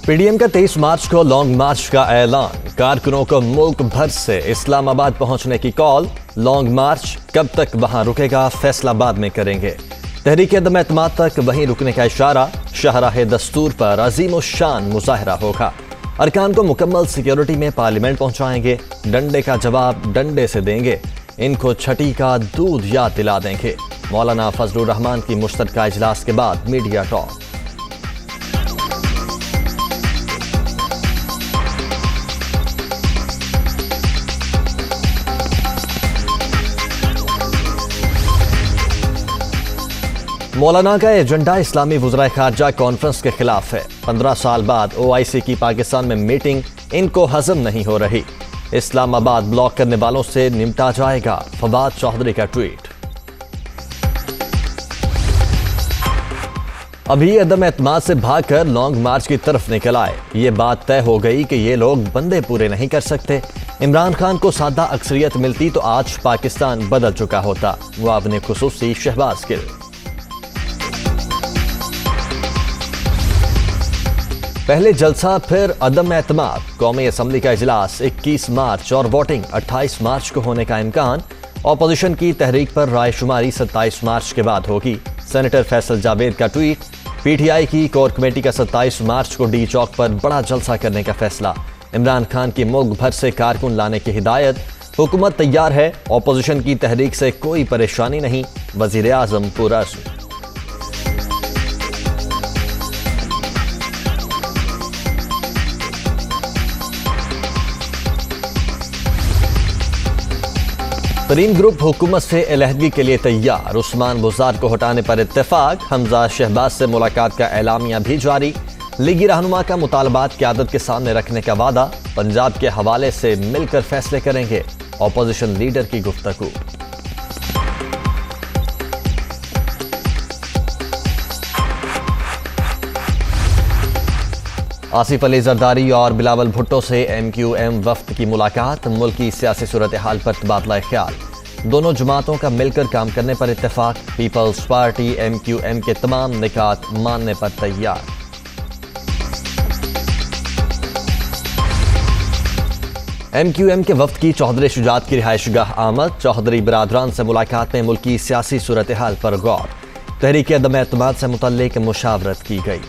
PDM का 23 मार्च को long मार्च का ऐलान। कारकुनों को मुल्क भर से इस्लामाबाद पहुंचने की कॉल। लॉन्ग मार्च कब तक वहां रुकेगा, फैसला बाद में करेंगे। तहरीक अदम एतमाद तक वहीं रुकने का इशारा। शाहराह दस्तूर पर अजीम शान मुजाहरा होगा। अरकान को मुकम्मल सिक्योरिटी में पार्लियामेंट पहुंचाएंगे। डंडे का जवाब डंडे से देंगे। इनको छठी का दूध याद दिला देंगे। मौलाना फजलुर रहमान की मुश्तरका इजलास के बाद मीडिया टॉक। मौलाना का एजेंडा इस्लामी वुज़राए खारजा कॉन्फ्रेंस के खिलाफ है। 15 साल बाद OIC की पाकिस्तान में मीटिंग इनको हजम नहीं हो रही। इस्लामाबाद ब्लॉक करने वालों से निपटा जाएगा, फवाद चौधरी का ट्वीट। अभी अदम एतमाद से भागकर लॉन्ग मार्च की तरफ निकल आए। ये बात तय हो गई कि ये लोग बंदे पूरे नहीं कर सकते। इमरान खान को सादा अक्सरियत मिलती तो आज पाकिस्तान बदल चुका होता। मुआविन खुसूसी शहबाज गिल। पहले जलसा फिर अदम एतमाद। कौमी असम्बली का इजलास 21 मार्च और वोटिंग 28 मार्च को होने का इम्कान। ऑपोजिशन की तहरीक पर राय शुमारी 27 मार्च के बाद होगी। सेनेटर फैसल जावेद का ट्वीट। PTI की कोर कमेटी का 27 मार्च को डी चौक पर बड़ा जलसा करने का फैसला। इमरान खान की मुल्क भर से कारकुन लाने की हिदायत। हुकूमत तैयार है, ऑपोजिशन की तहरीक से कोई परेशानी नहीं। वजीर आजम पुरअज़्म। तरीन ग्रुप हुकूमत से अलहदगी के लिए तैयार। उस्मान बुज़दार को हटाने पर इत्तेफाक। हमजा शहबाज से मुलाकात का एलामिया भी जारी। लीगी रहनुमा का मुतालबात क़यादत के सामने रखने का वादा। पंजाब के हवाले से मिलकर फैसले करेंगे। ऑपोजिशन लीडर की गुफ्तगू। आसिफ अली जरदारी और बिलावल भुट्टो से MQM वफ्द की मुलाकात। मुल्की सियासी सूरत हाल पर तबादला ख्याल। दोनों जमातों का मिलकर काम करने पर इत्तेफाक। पीपल्स पार्टी MQM के तमाम निकात मानने पर तैयार। MQM के वफ्द की चौधरी शुजात की रिहायशगाह आमद। चौधरी बरादरान से मुलाकात में मुल्की सियासी सूरत हाल पर गौर। तहरीक अदम एतमाद से मुतल्लिक मुशावरत की गई।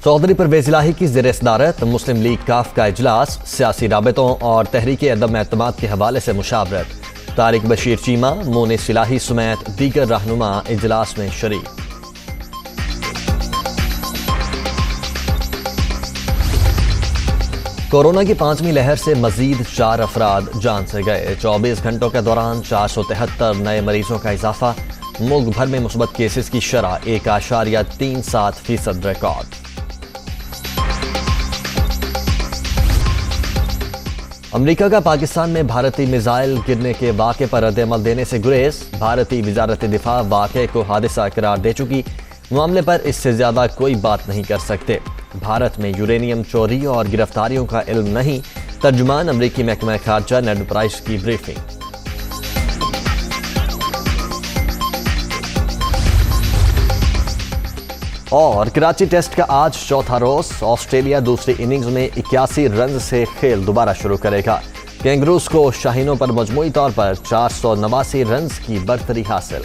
चौधरी परवेज इलाही की ज़ेर सदारत मुस्लिम लीग काफ का इजलास। सियासी राबतों और तहरीक अदम एतमाद के हवाले से मुशावरत। तारिक बशीर चीमा, मोनिस इलाही समेत दीगर रहनुमा इजलास में शरीक। कोरोना की 5वीं लहर से मजीद 4 अफराद जान से गए। 24 घंटों के दौरान 473 नए मरीजों का इजाफा। मुल्क भर में मुस्बत केसेस की शरह 1.37% रिकॉर्ड। अमेरिका का पाकिस्तान में भारतीय मिसाइल गिरने के वाक़े पर रद्द-ए-अमल देने से गुरेज। भारतीय वज़ारत दिफा वाक़े को हादिसा करार दे चुकी। मामले पर इससे ज़्यादा कोई बात नहीं कर सकते। भारत में यूरेनियम चोरी और गिरफ्तारियों का इल्म नहीं। तर्जुमान अमरीकी महकमा खारजा नेड प्राइस की ब्रीफिंग। और कराची टेस्ट का आज चौथा रोज। ऑस्ट्रेलिया दूसरी इनिंग्स में 81 रन से खेल दोबारा शुरू करेगा। कैंगरूज को शाहीनों पर मजमूई तौर पर 489 रन की बरतरी हासिल।